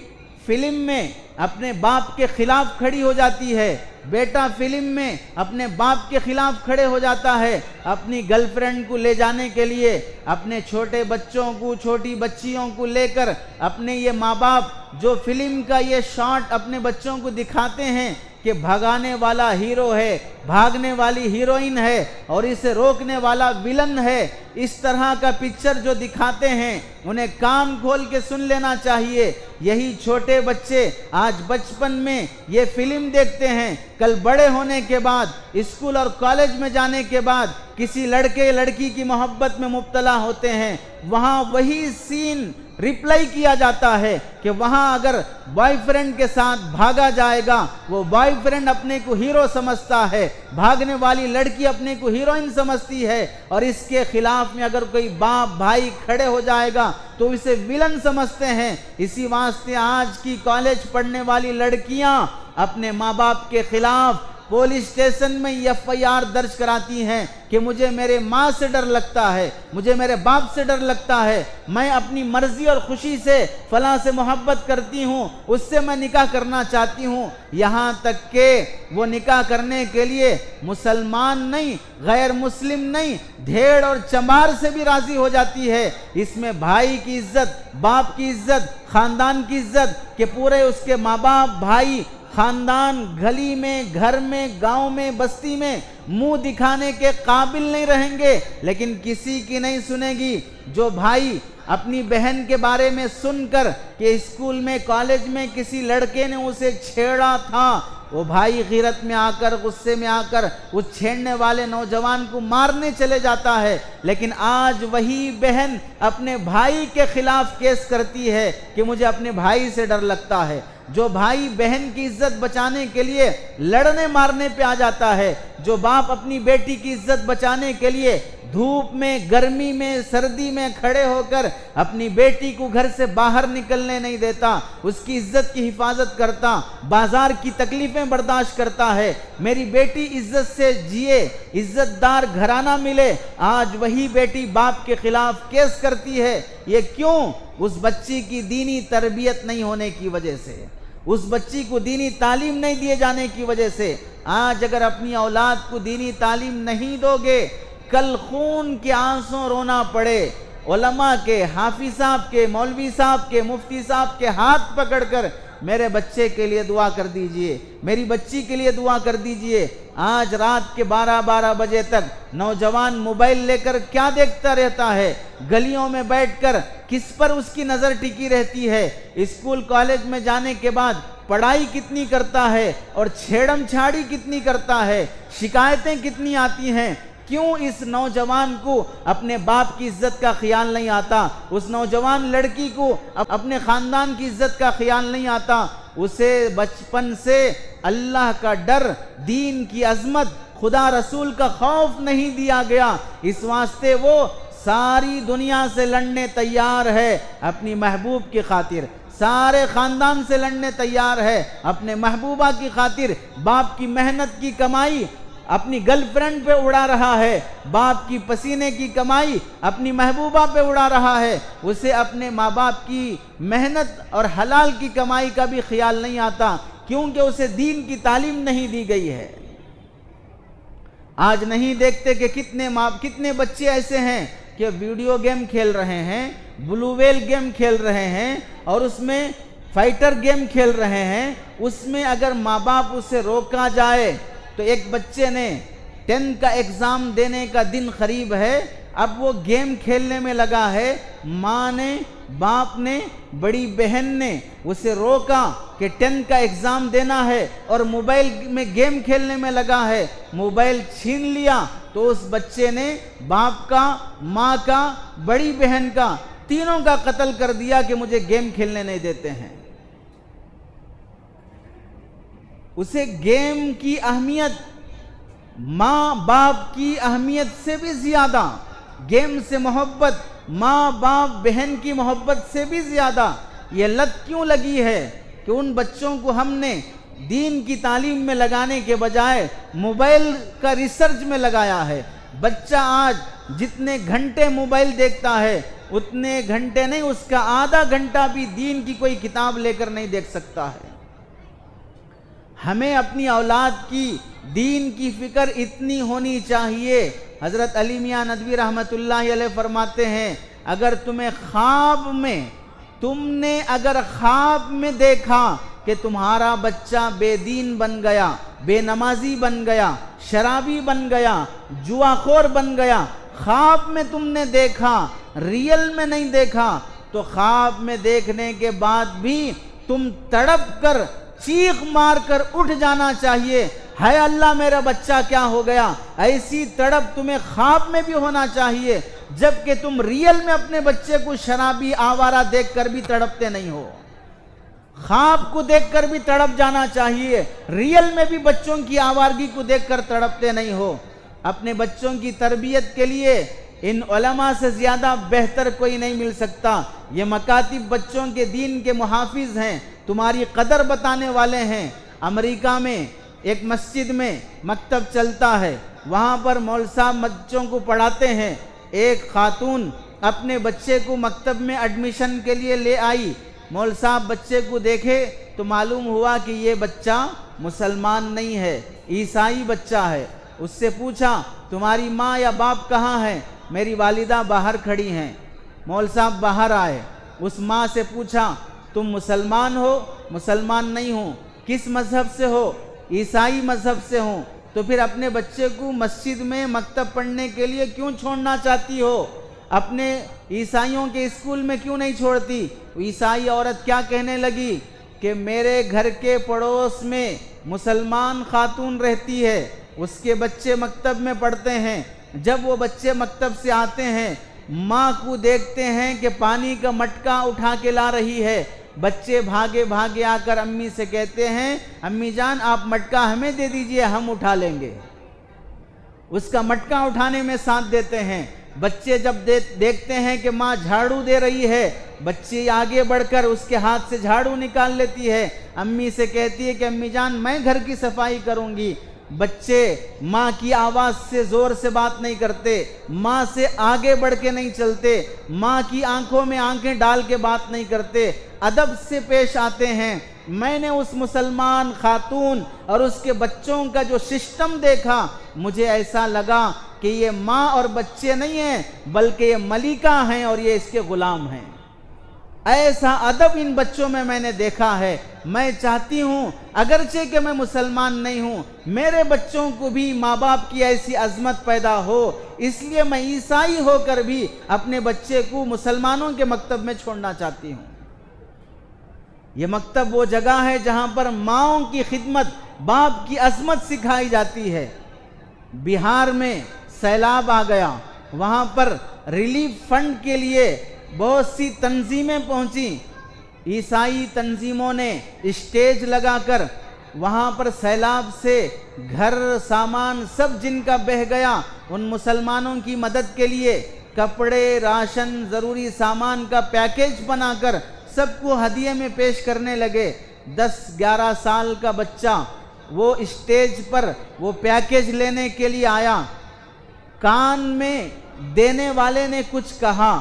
فلم میں اپنے باپ کے خلاف کھڑی ہو جاتی ہے، بیٹا فلم میں اپنے باپ کے خلاف کھڑے ہو جاتا ہے، اپنی گرل فرینڈ کو لے جانے کے لیے، اپنے چھوٹے بچوں کو، چھوٹی بچیوں کو لے کر اپنے یہ ماں باپ جو فلم کا یہ شاٹ اپنے بچوں کو دکھاتے ہیں کہ بھگانے والا ہیرو ہے، بھاگنے والی ہیروئن ہے اور اسے روکنے والا ویلن ہے، اس طرح کا پکچر جو دکھاتے ہیں انہیں کان کھول کے سن لینا چاہیے۔ یہی چھوٹے بچے آج بچپن میں یہ فلم دیکھتے ہیں، کل بڑے ہونے کے بعد، اسکول اور کالج میں جانے کے بعد کسی لڑکے لڑکی کی محبت میں مبتلا ہوتے ہیں، وہاں وہی سین ریپلائی کیا جاتا ہے کہ وہاں اگر بوائے فرینڈ کے ساتھ بھاگا جائے گا، وہ بوائے فرینڈ اپنے کو ہیرو سمجھتا ہے، بھاگنے والی لڑکی اپنے کو ہیروئن سمجھتی ہے، اور اس کے خلاف میں اگر کوئی باپ بھائی کھڑے ہو جائے گا تو اسے ویلن سمجھتے ہیں۔ اسی واسطے آج کی کالج پڑھنے والی لڑکیاں اپنے ماں باپ کے خلاف پولیس اسٹیشن میں FIR درج کراتی ہیں کہ مجھے میرے ماں سے ڈر لگتا ہے، مجھے میرے باپ سے ڈر لگتا ہے، میں اپنی مرضی اور خوشی سے فلاں سے محبت کرتی ہوں، اس سے میں نکاح کرنا چاہتی ہوں۔ یہاں تک کہ وہ نکاح کرنے کے لیے مسلمان نہیں، غیر مسلم نہیں، دھیڑ اور چمار سے بھی راضی ہو جاتی ہے۔ اس میں بھائی کی عزت، باپ کی عزت، خاندان کی عزت کہ پورے اس کے ماں باپ، بھائی، خاندان گلی میں، گھر میں، گاؤں میں، بستی میں منہ دکھانے کے قابل نہیں رہیں گے، لیکن کسی کی نہیں سنے گی۔ جو بھائی اپنی بہن کے بارے میں سن کر کہ اسکول میں، کالج میں کسی لڑکے نے اسے چھیڑا تھا، وہ بھائی غیرت میں آ کر، غصے میں آ کر اس چھیڑنے والے نوجوان کو مارنے چلے جاتا ہے، لیکن آج وہی بہن اپنے بھائی کے خلاف کیس کرتی ہے کہ مجھے اپنے بھائی سے ڈر لگتا ہے۔ جو بھائی بہن کی عزت بچانے کے لیے لڑنے مارنے پہ آ جاتا ہے، جو باپ اپنی بیٹی کی عزت بچانے کے لیے دھوپ میں، گرمی میں، سردی میں کھڑے ہو کر اپنی بیٹی کو گھر سے باہر نکلنے نہیں دیتا، اس کی عزت کی حفاظت کرتا، بازار کی تکلیفیں برداشت کرتا ہے، میری بیٹی عزت سے جیے، عزت دار گھرانہ ملے، آج وہی بیٹی باپ کے خلاف کیس کرتی ہے۔ یہ کیوں؟ اس بچی کی دینی تربیت نہیں ہونے کی وجہ سے، اس بچی کو دینی تعلیم نہیں دیے جانے کی وجہ سے۔ آج اگر اپنی اولاد کو دینی تعلیم نہیں دو گے، کل خون کے آنسوں رونا پڑے، علماء کے، حافظ صاحب کے، مولوی صاحب کے، مفتی صاحب کے ہاتھ پکڑ کر میرے بچے کے لیے دعا کر دیجئے، میری بچی کے لیے دعا کر دیجئے۔ آج رات کے 12 بجے تک نوجوان موبائل لے کر کیا دیکھتا رہتا ہے؟ گلیوں میں بیٹھ کر کس پر اس کی نظر ٹکی رہتی ہے؟ اسکول کالج میں جانے کے بعد پڑھائی کتنی کرتا ہے اور چھیڑم چھاڑی کتنی کرتا ہے، شکایتیں کتنی آتی ہیں؟ کیوں اس نوجوان کو اپنے باپ کی عزت کا خیال نہیں آتا؟ اس نوجوان لڑکی کو اپنے خاندان کی عزت کا خیال نہیں آتا؟ اسے بچپن سے اللہ کا ڈر، دین کی عظمت، خدا رسول کا خوف نہیں دیا گیا، اس واسطے وہ ساری دنیا سے لڑنے تیار ہے اپنی محبوب کی خاطر، سارے خاندان سے لڑنے تیار ہے اپنے محبوبہ کی خاطر۔ باپ کی محنت کی کمائی اپنی گرل فرینڈ پہ اڑا رہا ہے، باپ کی پسینے کی کمائی اپنی محبوبہ پہ اڑا رہا ہے، اسے اپنے ماں باپ کی محنت اور حلال کی کمائی کا بھی خیال نہیں آتا، کیونکہ اسے دین کی تعلیم نہیں دی گئی ہے۔ آج نہیں دیکھتے کہ کتنے بچے ایسے ہیں کہ ویڈیو گیم کھیل رہے ہیں، بلو ویل گیم کھیل رہے ہیں، اور اس میں فائٹر گیم کھیل رہے ہیں۔ اس میں اگر ماں باپ اسے روکا جائے تو ایک بچے نے 10 کا ایگزام دینے کا دن قریب ہے، اب وہ گیم کھیلنے میں لگا ہے، ماں نے، باپ نے، بڑی بہن نے اسے روکا کہ 10 کا ایگزام دینا ہے اور موبائل میں گیم کھیلنے میں لگا ہے، موبائل چھین لیا تو اس بچے نے باپ کا، ماں کا، بڑی بہن کا، تینوں کا قتل کر دیا کہ مجھے گیم کھیلنے نہیں دیتے ہیں۔ اسے گیم کی اہمیت ماں باپ کی اہمیت سے بھی زیادہ، گیم سے محبت ماں باپ بہن کی محبت سے بھی زیادہ یہ لت کیوں لگی ہے کہ ان بچوں کو ہم نے دین کی تعلیم میں لگانے کے بجائے موبائل کا ریسرچ میں لگایا ہے۔ بچہ آج جتنے گھنٹے موبائل دیکھتا ہے اتنے گھنٹے نہیں، اس کا آدھا گھنٹہ بھی دین کی کوئی کتاب لے کر نہیں دیکھ سکتا ہے۔ ہمیں اپنی اولاد کی دین کی فکر اتنی ہونی چاہیے۔ حضرت علی میاں ندوی رحمت اللہ علیہ فرماتے ہیں، اگر تم نے اگر خواب میں دیکھا کہ تمہارا بچہ بے دین بن گیا، بے نمازی بن گیا، شرابی بن گیا، جواخور بن گیا، خواب میں تم نے دیکھا، ریئل میں نہیں دیکھا، تو خواب میں دیکھنے کے بعد بھی تم تڑپ کر، چیخ مار کر اٹھ جانا چاہیے، ہے اللہ میرا بچہ کیا ہو گیا۔ ایسی تڑپ تمہیں خواب میں بھی ہونا چاہیے، جبکہ تم ریئل میں اپنے بچے کو شرابی آوارہ دیکھ کر بھی تڑپتے نہیں ہو۔ خواب کو دیکھ کر بھی تڑپ جانا چاہیے، ریئل میں بھی بچوں کی آوارگی کو دیکھ کر تڑپتے نہیں ہو۔ اپنے بچوں کی تربیت کے لیے ان علماء سے زیادہ بہتر کوئی نہیں مل سکتا۔ یہ مکاتب بچوں کے دین کے محافظ ہیں، تمہاری قدر بتانے والے ہیں۔ امریکہ میں ایک مسجد میں مکتب چلتا ہے، وہاں پر مول صاحب بچوں کو پڑھاتے ہیں۔ ایک خاتون اپنے بچے کو مکتب میں ایڈمیشن کے لیے لے آئی، مول صاحب بچے کو دیکھے تو معلوم ہوا کہ یہ بچہ مسلمان نہیں ہے، عیسائی بچہ ہے۔ اس سے پوچھا تمہاری ماں یا باپ کہاں ہیں؟ میری والدہ باہر کھڑی ہیں۔ مول صاحب باہر آئے، اس ماں سے پوچھا تم مسلمان ہو؟ مسلمان نہیں ہوں۔ کس مذہب سے ہو؟ عیسائی مذہب سے ہوں۔ تو پھر اپنے بچے کو مسجد میں مکتب پڑھنے کے لیے کیوں چھوڑنا چاہتی ہو؟ اپنے عیسائیوں کے اسکول میں کیوں نہیں چھوڑتی؟ عیسائی عورت کیا کہنے لگی کہ میرے گھر کے پڑوس میں مسلمان خاتون رہتی ہے، اس کے بچے مکتب میں پڑھتے ہیں۔ جب وہ بچے مکتب سے آتے ہیں، ماں کو دیکھتے ہیں کہ پانی کا مٹکا اٹھا کے لا رہی ہے، بچے بھاگے بھاگے آ کر امی سے کہتے ہیں امی جان آپ مٹکا ہمیں دے دیجئے، ہم اٹھا لیں گے۔ اس کا مٹکا اٹھانے میں ساتھ دیتے ہیں۔ بچے جب دیکھتے ہیں کہ ماں جھاڑو دے رہی ہے، بچے آگے بڑھ کر اس کے ہاتھ سے جھاڑو نکال لیتی ہے، امی سے کہتی ہے کہ امی جان میں گھر کی صفائی کروں گی۔ بچے ماں کی آواز سے زور سے بات نہیں کرتے، ماں سے آگے بڑھ کے نہیں چلتے، ماں کی آنکھوں میں آنکھیں ڈال کے بات نہیں کرتے، ادب سے پیش آتے ہیں۔ میں نے اس مسلمان خاتون اور اس کے بچوں کا جو سسٹم دیکھا، مجھے ایسا لگا کہ یہ ماں اور بچے نہیں ہیں بلکہ یہ ملکہ ہیں اور یہ اس کے غلام ہیں۔ ایسا ادب ان بچوں میں نے دیکھا ہے۔ میں چاہتی ہوں اگرچہ کہ میں مسلمان نہیں ہوں، میرے بچوں کو بھی ماں باپ کی ایسی عظمت پیدا ہو، اس لیے میں عیسائی ہو کر بھی اپنے بچے کو مسلمانوں کے مکتب میں چھوڑنا چاہتی ہوں۔ یہ مکتب وہ جگہ ہے جہاں پر ماؤں کی خدمت، باپ کی عظمت سکھائی جاتی ہے۔ بہار میں سیلاب آ گیا، وہاں پر ریلیف فنڈ کے لیے بہت سی تنظیمیں پہنچیں، عیسائی تنظیموں نے اسٹیج لگا کر وہاں پر سیلاب سے گھر سامان سب جن کا بہہ گیا، ان مسلمانوں کی مدد کے لیے کپڑے، راشن، ضروری سامان کا پیکیج بنا کر سب کو ہدیے میں پیش کرنے لگے۔ 10-11 سال کا بچہ وہ اسٹیج پر وہ پیکیج لینے کے لیے آیا، کان میں دینے والے نے کچھ کہا،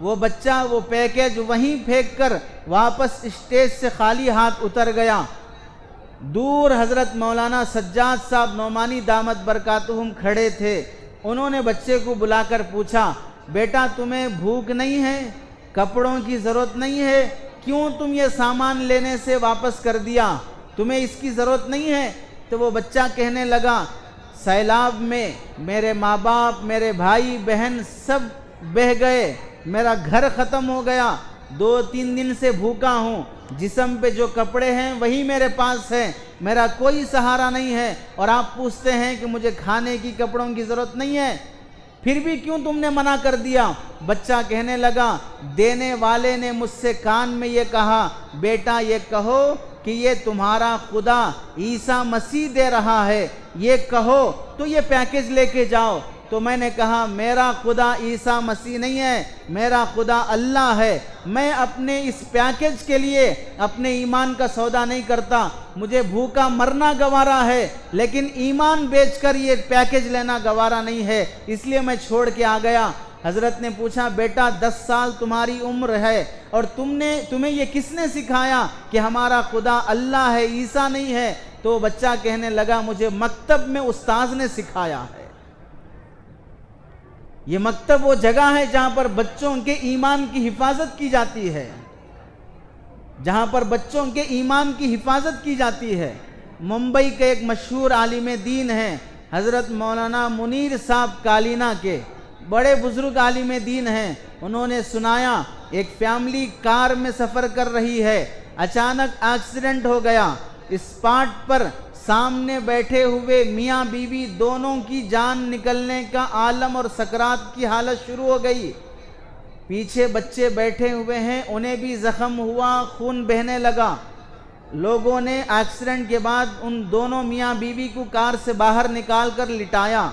وہ بچہ وہ پیکیج وہیں پھینک کر واپس اسٹیج سے خالی ہاتھ اتر گیا۔ دور حضرت مولانا سجاد صاحب نعمانی دامت برکاتہم کھڑے تھے، انہوں نے بچے کو بلا کر پوچھا، بیٹا تمہیں بھوک نہیں ہے، کپڑوں کی ضرورت نہیں ہے، کیوں تم یہ سامان لینے سے واپس کر دیا، تمہیں اس کی ضرورت نہیں ہے؟ تو وہ بچہ کہنے لگا، سیلاب میں میرے ماں باپ، میرے بھائی بہن سب بہہ گئے، میرا گھر ختم ہو گیا، 2-3 دن سے بھوکا ہوں، جسم پہ جو کپڑے ہیں وہی میرے پاس ہیں، میرا کوئی سہارا نہیں ہے، اور آپ پوچھتے ہیں کہ مجھے کھانے کی کپڑوں کی ضرورت نہیں ہے، پھر بھی کیوں تم نے منع کر دیا؟ بچہ کہنے لگا، دینے والے نے مجھ سے کان میں یہ کہا، بیٹا یہ کہو کہ یہ تمہارا خدا عیسیٰ مسیح دے رہا ہے، یہ کہو تو یہ پیکیج لے کے جاؤ۔ تو میں نے کہا، میرا خدا عیسیٰ مسیح نہیں ہے، میرا خدا اللہ ہے، میں اپنے اس پیکیج کے لیے اپنے ایمان کا سودا نہیں کرتا، مجھے بھوکا مرنا گوارا ہے، لیکن ایمان بیچ کر یہ پیکیج لینا گوارا نہیں ہے، اس لیے میں چھوڑ کے آ گیا۔ حضرت نے پوچھا، بیٹا 10 سال تمہاری عمر ہے اور تمہیں یہ کس نے سکھایا کہ ہمارا خدا اللہ ہے، عیسیٰ نہیں ہے؟ تو بچہ کہنے لگا، مجھے مکتب میں استاذ نے سکھایا ہے۔ یہ مکتب وہ جگہ ہے جہاں پر بچوں کے ایمان کی حفاظت کی جاتی ہے، جہاں پر بچوں کے ایمان کی حفاظت کی جاتی ہے۔ ممبئی کے ایک مشہور عالم دین ہیں حضرت مولانا منیر صاحب کالینا کے، بڑے بزرگ عالم دین ہیں، انہوں نے سنایا ایک فیملی کار میں سفر کر رہی ہے، اچانک ایکسیڈنٹ ہو گیا، اسپاٹ پر سامنے بیٹھے ہوئے میاں بیوی دونوں کی جان نکلنے کا عالم اور سکرات کی حالت شروع ہو گئی، پیچھے بچے بیٹھے ہوئے ہیں، انہیں بھی زخم ہوا، خون بہنے لگا۔ لوگوں نے ایکسیڈنٹ کے بعد ان دونوں میاں بیوی کو کار سے باہر نکال کر لٹایا،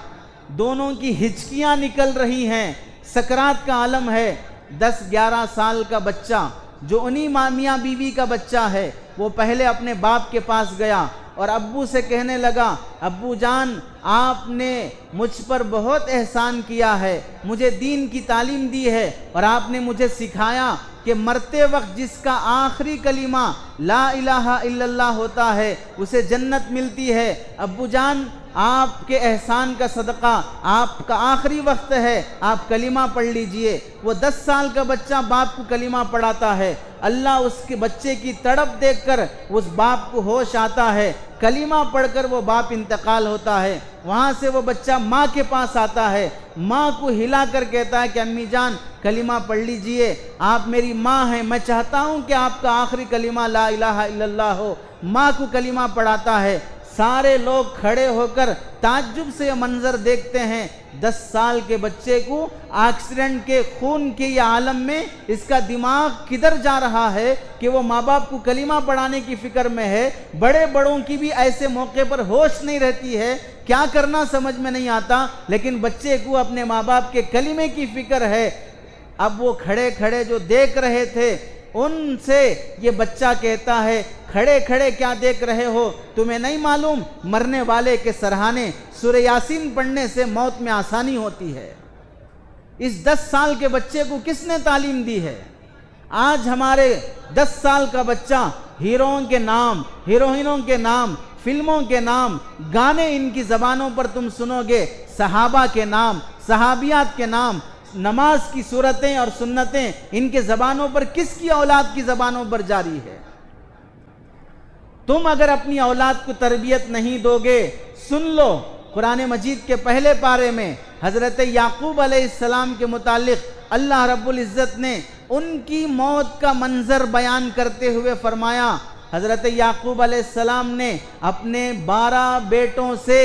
دونوں کی ہچکیاں نکل رہی ہیں، سکرات کا عالم ہے۔ 10-11 سال کا بچہ جو انہی میاں بیوی کا بچہ ہے، وہ پہلے اپنے باپ کے پاس گیا اور ابو سے کہنے لگا، ابو جان آپ نے مجھ پر بہت احسان کیا ہے، مجھے دین کی تعلیم دی ہے، اور آپ نے مجھے سکھایا کہ مرتے وقت جس کا آخری کلمہ لا الہ الا اللہ ہوتا ہے اسے جنت ملتی ہے۔ ابو جان آپ کے احسان کا صدقہ، آپ کا آخری وقت ہے، آپ کلمہ پڑھ لیجئے۔ وہ 10 سال کا بچہ باپ کو کلمہ پڑھاتا ہے، اللہ اس کے بچے کی تڑپ دیکھ کر اس باپ کو ہوش آتا ہے، کلمہ پڑھ کر وہ باپ انتقال ہوتا ہے۔ وہاں سے وہ بچہ ماں کے پاس آتا ہے، ماں کو ہلا کر کہتا ہے کہ امی جان کلمہ پڑھ لیجئے، آپ میری ماں ہیں، میں چاہتا ہوں کہ آپ کا آخری کلمہ لا الہ الا اللہ ہو۔ ماں کو کلمہ پڑھاتا ہے، سارے لوگ کھڑے ہو کر تعجب سے یہ منظر دیکھتے ہیں، 10 سال کے بچے کو ایکسیڈنٹ کے خون کے یہ عالم میں اس کا دماغ کدھر جا رہا ہے کہ وہ ماں باپ کو کلمہ پڑھانے کی فکر میں ہے۔ بڑے بڑوں کی بھی ایسے موقع پر ہوش نہیں رہتی ہے، کیا کرنا سمجھ میں نہیں آتا، لیکن بچے کو اپنے ماں باپ کے کلمے کی فکر ہے۔ اب وہ کھڑے کھڑے جو دیکھ رہے تھے ان سے یہ بچہ کہتا ہے، کھڑے کھڑے کیا دیکھ رہے ہو، تمہیں نہیں معلوم مرنے والے کے سرہانے سورہ یاسین پڑھنے سے موت میں آسانی ہوتی ہے۔ اس 10 سال کے بچے کو کس نے تعلیم دی ہے؟ آج ہمارے 10 سال کا بچہ ہیروؤں کے نام، ہیروئنوں کے نام، فلموں کے نام، گانے ان کی زبانوں پر تم سنو گے، صحابہ کے نام، صحابیات کے نام، نماز کی صورتیں اور سنتیں ان کے زبانوں پر کس کی اولاد کی زبانوں پر جاری ہے؟ تم اگر اپنی اولاد کو تربیت نہیں دو گے، سن لو قرآن مجید کے پہلے پارے میں حضرت یعقوب علیہ السلام کے متعلق اللہ رب العزت نے ان کی موت کا منظر بیان کرتے ہوئے فرمایا، حضرت یعقوب علیہ السلام نے اپنے 12 بیٹوں سے،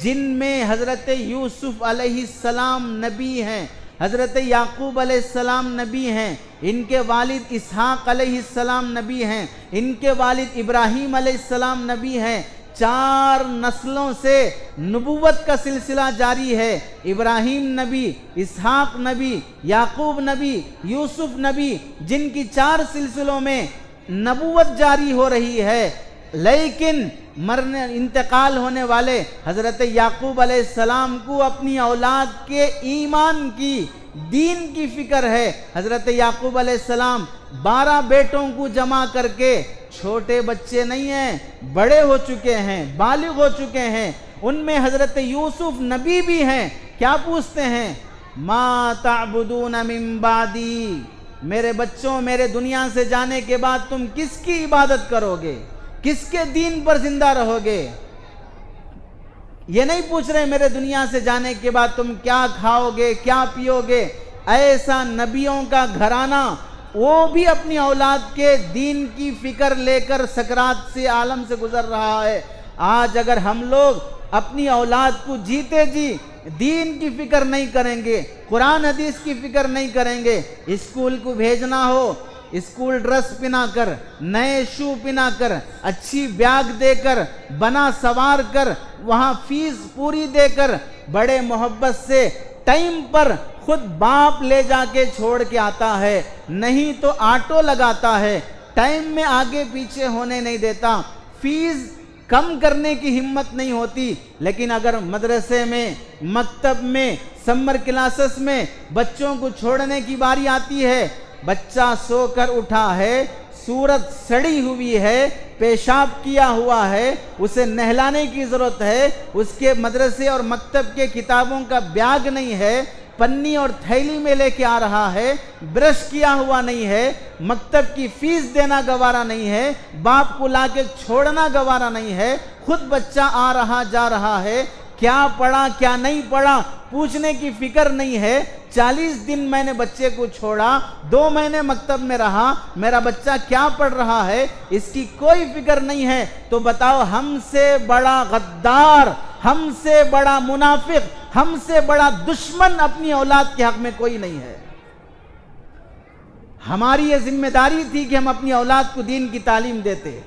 جن میں حضرت یوسف علیہ السلام نبی ہیں، حضرت یعقوب علیہ السلام نبی ہیں، ان کے والد اسحاق علیہ السلام نبی ہیں، ان کے والد ابراہیم علیہ السلام نبی ہیں۔ 4 نسلوں سے نبوت کا سلسلہ جاری ہے۔ ابراہیم نبی، اسحاق نبی، یعقوب نبی، یوسف نبی، جن کی 4 سلسلوں میں نبوت جاری ہو رہی ہے، لیکن انتقال ہونے والے حضرت یعقوب علیہ السلام کو اپنی اولاد کے ایمان کی، دین کی فکر ہے۔ حضرت یعقوب علیہ السلام 12 بیٹوں کو جمع کر کے، چھوٹے بچے نہیں ہیں، بڑے ہو چکے ہیں، بالغ ہو چکے ہیں، ان میں حضرت یوسف نبی بھی ہیں۔ کیا پوچھتے ہیں؟ ما تعبدون من بعدی، میرے بچوں، میرے دنیا سے جانے کے بعد تم کس کی عبادت کرو گے، کس کے دین پر زندہ رہو گے؟ یہ نہیں پوچھ رہے میرے دنیا سے جانے کے بعد تم کیا کھاؤ گے، کیا پیو گے۔ ایسا نبیوں کا گھرانہ، وہ بھی اپنی اولاد کے دین کی فکر لے کر سکرات سے، عالم سے گزر رہا ہے۔ آج اگر ہم لوگ اپنی اولاد کو جیتے جی دین کی فکر نہیں کریں گے، قرآن حدیث کی فکر نہیں کریں گے، اسکول کو بھیجنا ہو، اسکول ڈریس پہنا کر، نئے شو پہنا کر، اچھی بیاگ دے کر، بنا سوار کر، وہاں فیس پوری دے کر، بڑے محبت سے ٹائم پر خود باپ لے جا کے چھوڑ کے آتا ہے، نہیں تو آٹو لگاتا ہے، ٹائم میں آگے پیچھے ہونے نہیں دیتا، فیس کم کرنے کی ہمت نہیں ہوتی۔ لیکن اگر مدرسے میں، مکتب میں، سمر کلاسز میں بچوں کو چھوڑنے کی باری آتی ہے، بچہ سو کر اٹھا ہے، صورت سڑی ہوئی ہے، پیشاب کیا ہوا ہے، اسے نہلانے کی ضرورت ہے، اس کے مدرسے اور مکتب کے کتابوں کا بیاگ نہیں ہے، پنی اور تھیلی میں لے کے آ رہا ہے، برش کیا ہوا نہیں ہے، مکتب کی فیس دینا گوارا نہیں ہے، باپ کو لا کے چھوڑنا گوارا نہیں ہے، خود بچہ آ رہا جا رہا ہے، کیا پڑھا کیا نہیں پڑھا پوچھنے کی فکر نہیں ہے۔ 40 دن میں نے بچے کو چھوڑا، 2 مہینے مکتب میں رہا، میرا بچہ کیا پڑھ رہا ہے، اس کی کوئی فکر نہیں ہے۔ تو بتاؤ، ہم سے بڑا غدار، ہم سے بڑا منافق، ہم سے بڑا دشمن اپنی اولاد کے حق میں کوئی نہیں ہے۔ ہماری یہ ذمہ داری تھی کہ ہم اپنی اولاد کو دین کی تعلیم دیتے۔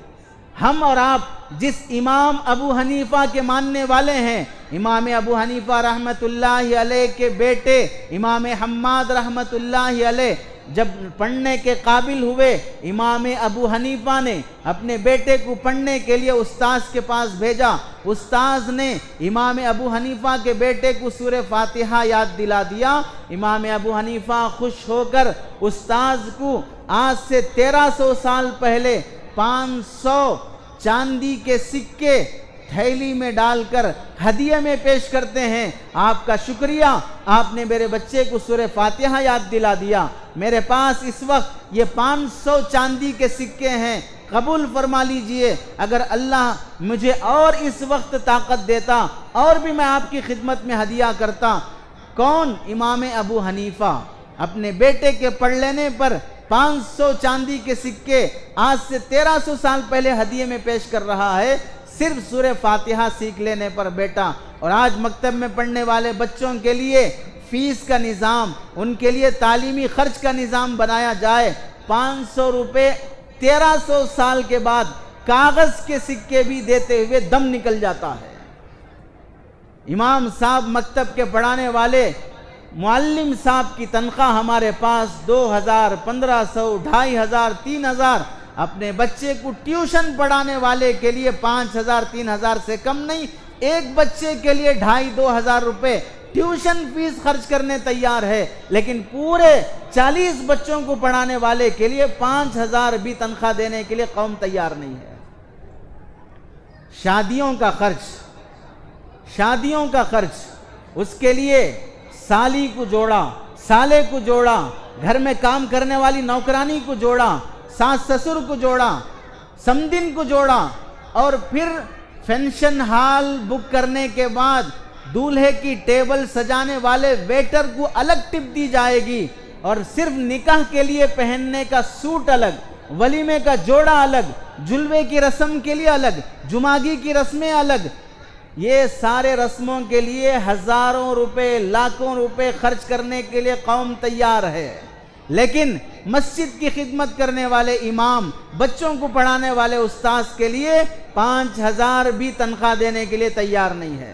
ہم اور آپ جس امام ابو حنیفہ کے ماننے والے ہیں، امام ابو حنیفہ رحمت اللہ علیہ کے بیٹے امام حماد رحمت اللہ علیہ جب پڑھنے کے قابل ہوئے، امام ابو حنیفہ نے اپنے بیٹے کو پڑھنے کے لیے استاذ کے پاس بھیجا۔ استاذ نے امام ابو حنیفہ کے بیٹے کو سورہ فاتحہ یاد دلا دیا۔ امام ابو حنیفہ خوش ہو کر استاذ کو آج سے 1300 سال پہلے 500 چاندی کے سکے تھیلی میں ڈال کر ہدیے میں پیش کرتے ہیں۔ آپ کا شکریہ، آپ نے میرے بچے کو سورہ فاتحہ یاد دلا دیا۔ میرے پاس اس وقت یہ 500 چاندی کے سکے ہیں، قبول فرما لیجئے۔ اگر اللہ مجھے اور اس وقت طاقت دیتا اور بھی میں آپ کی خدمت میں ہدیہ کرتا۔ کون؟ امام ابو حنیفہ اپنے بیٹے کے پڑھ لینے پر 500 چاندی کے سکے آج سے 1300 سال پہلے ہدیے میں پیش کر رہا ہے، صرف سورہ فاتحہ سیکھ لینے پر بیٹا۔ اور آج مکتب میں پڑھنے والے بچوں کے لیے فیس کا نظام، ان کے لیے تعلیمی خرچ کا نظام بنایا جائے۔ 500 روپے 1300 سال کے بعد کاغذ کے سکے بھی دیتے ہوئے دم نکل جاتا ہے۔ امام صاحب مکتب کے پڑھانے والے معلم صاحب کی تنخواہ ہمارے پاس 2000، 1500، 2500، 3000۔ اپنے بچے کو ٹیوشن پڑھانے والے کے لیے 5000، 3000 سے کم نہیں، ایک بچے کے لیے 2500-2000 روپے ٹیوشن فیس خرچ کرنے تیار ہے، لیکن پورے 40 بچوں کو پڑھانے والے کے لیے 5000 بھی تنخواہ دینے کے لیے قوم تیار نہیں ہے۔ شادیوں کا خرچ، شادیوں کا خرچ، اس کے لیے سالی کو جوڑا، سالے کو جوڑا، گھر میں کام کرنے والی نوکرانی کو جوڑا، ساس سسر کو جوڑا، سمدن کو جوڑا، اور پھر فنکشن ہال بک کرنے کے بعد دولہے کی ٹیبل سجانے والے ویٹر کو الگ ٹپ دی جائے گی، اور صرف نکاح کے لیے پہننے کا سوٹ الگ، ولیمے کا جوڑا الگ، جلوے کی رسم کے لیے الگ، جماگی کی رسمیں الگ، یہ سارے رسموں کے لیے ہزاروں روپے لاکھوں روپے خرچ کرنے کے لیے قوم تیار ہے، لیکن مسجد کی خدمت کرنے والے امام، بچوں کو پڑھانے والے استاذ کے لیے 5000 بھی تنخواہ دینے کے لیے تیار نہیں ہے۔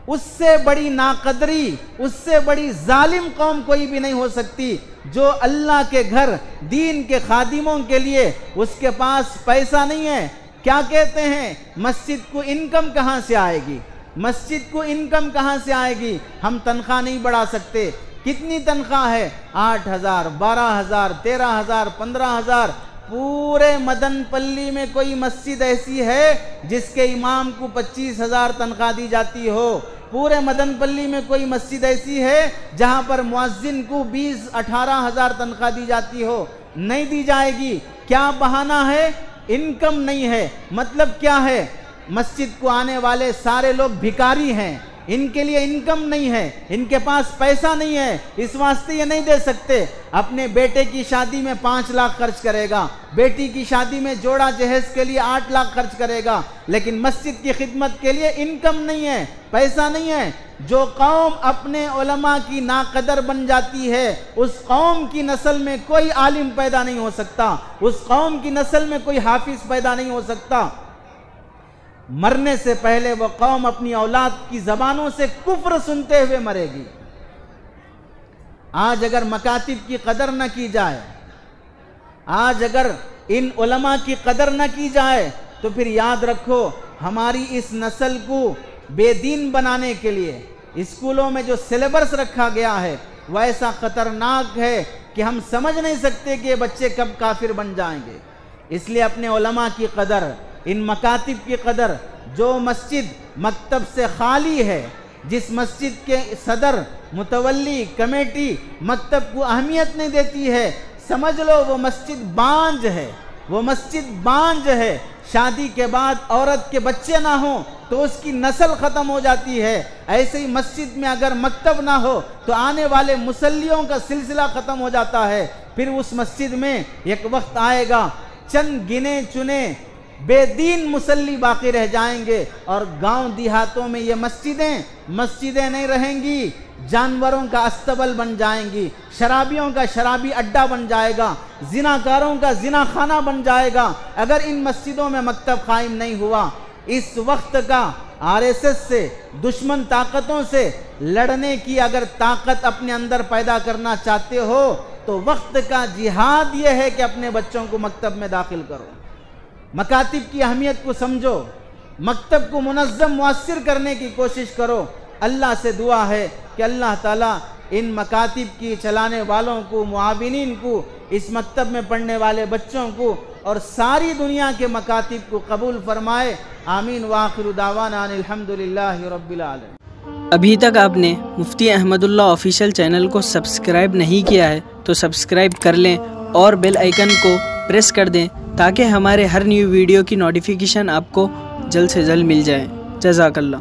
اس سے بڑی ناقدری، اس سے بڑی ظالم قوم کوئی بھی نہیں ہو سکتی جو اللہ کے گھر دین کے خادموں کے لیے اس کے پاس پیسہ نہیں ہے۔ کیا کہتے ہیں؟ مسجد کو انکم کہاں سے آئے گی؟ مسجد کو انکم کہاں سے آئے گی؟ ہم تنخواہ نہیں بڑھا سکتے۔ کتنی تنخواہ ہے؟ 8000، 12000، 13000، 15000۔ پورے مدن پلی میں کوئی مسجد ایسی ہے جس کے امام کو 25000 تنخواہ دی جاتی ہو؟ پورے مدن پلی میں کوئی مسجد ایسی ہے جہاں پر مؤذن کو 20-18 تنخواہ دی جاتی ہو؟ نہیں دی جائے گی۔ کیا بہانہ ہے؟ انکم نہیں ہے۔ مطلب کیا ہے؟ مسجد کو آنے والے سارے لوگ بھکاری ہیں، ان کے لیے انکم نہیں ہے، ان کے پاس پیسہ نہیں ہے، اس واسطے یہ نہیں دے سکتے۔ اپنے بیٹے کی شادی میں 5 لاکھ خرچ کرے گا، بیٹی کی شادی میں جوڑا جہیز کے لیے 8 لاکھ خرچ کرے گا، لیکن مسجد کی خدمت کے لیے انکم نہیں ہے، پیسہ نہیں ہے۔ جو قوم اپنے علماء کی ناقدر بن جاتی ہے، اس قوم کی نسل میں کوئی عالم پیدا نہیں ہو سکتا، اس قوم کی نسل میں کوئی حافظ پیدا نہیں ہو سکتا۔ مرنے سے پہلے وہ قوم اپنی اولاد کی زبانوں سے کفر سنتے ہوئے مرے گی۔ آج اگر مکاتب کی قدر نہ کی جائے، آج اگر ان علماء کی قدر نہ کی جائے، تو پھر یاد رکھو ہماری اس نسل کو بے دین بنانے کے لیے اسکولوں میں جو سلیبس رکھا گیا ہے وہ ایسا خطرناک ہے کہ ہم سمجھ نہیں سکتے کہ یہ بچے کب کافر بن جائیں گے۔ اس لیے اپنے علماء کی قدر، ان مکاتب کی قدر، جو مسجد مکتب سے خالی ہے، جس مسجد کے صدر، متولی، کمیٹی مکتب کو اہمیت نہیں دیتی ہے، سمجھ لو وہ مسجد بانج ہے، وہ مسجد بانج ہے۔ شادی کے بعد عورت کے بچے نہ ہوں تو اس کی نسل ختم ہو جاتی ہے۔ ایسے ہی مسجد میں اگر مکتب نہ ہو تو آنے والے مصلیوں کا سلسلہ ختم ہو جاتا ہے۔ پھر اس مسجد میں ایک وقت آئے گا چند گنے چنے بے دین مصلی باقی رہ جائیں گے، اور گاؤں دیہاتوں میں یہ مسجدیں نہیں رہیں گی، جانوروں کا استبل بن جائیں گی، شرابیوں کا شرابی اڈا بن جائے گا، زناکاروں کا زنا خانہ بن جائے گا، اگر ان مسجدوں میں مکتب قائم نہیں ہوا۔ اس وقت کا RSS سے، دشمن طاقتوں سے لڑنے کی اگر طاقت اپنے اندر پیدا کرنا چاہتے ہو تو وقت کا جہاد یہ ہے کہ اپنے بچوں کو مکتب میں داخل کرو، مکاتب کی اہمیت کو سمجھو، مکتب کو منظم مؤثر کرنے کی کوشش کرو۔ اللہ سے دعا ہے کہ اللہ تعالیٰ ان مکاتب کی چلانے والوں کو، معاونین کو، اس مکتب میں پڑھنے والے بچوں کو اور ساری دنیا کے مکاتب کو قبول فرمائے۔ آمین وآخر دعوانا ان الحمدللہ رب العالمین۔ ابھی تک آپ نے مفتی احمد اللہ آفیشیل چینل کو سبسکرائب نہیں کیا ہے تو سبسکرائب کر لیں اور بیل آئیکن کو پریس کر دیں تاکہ ہمارے ہر نیو ویڈیو کی نوٹیفیکیشن آپ کو جلد سے جلد مل جائے۔ جزاک اللہ۔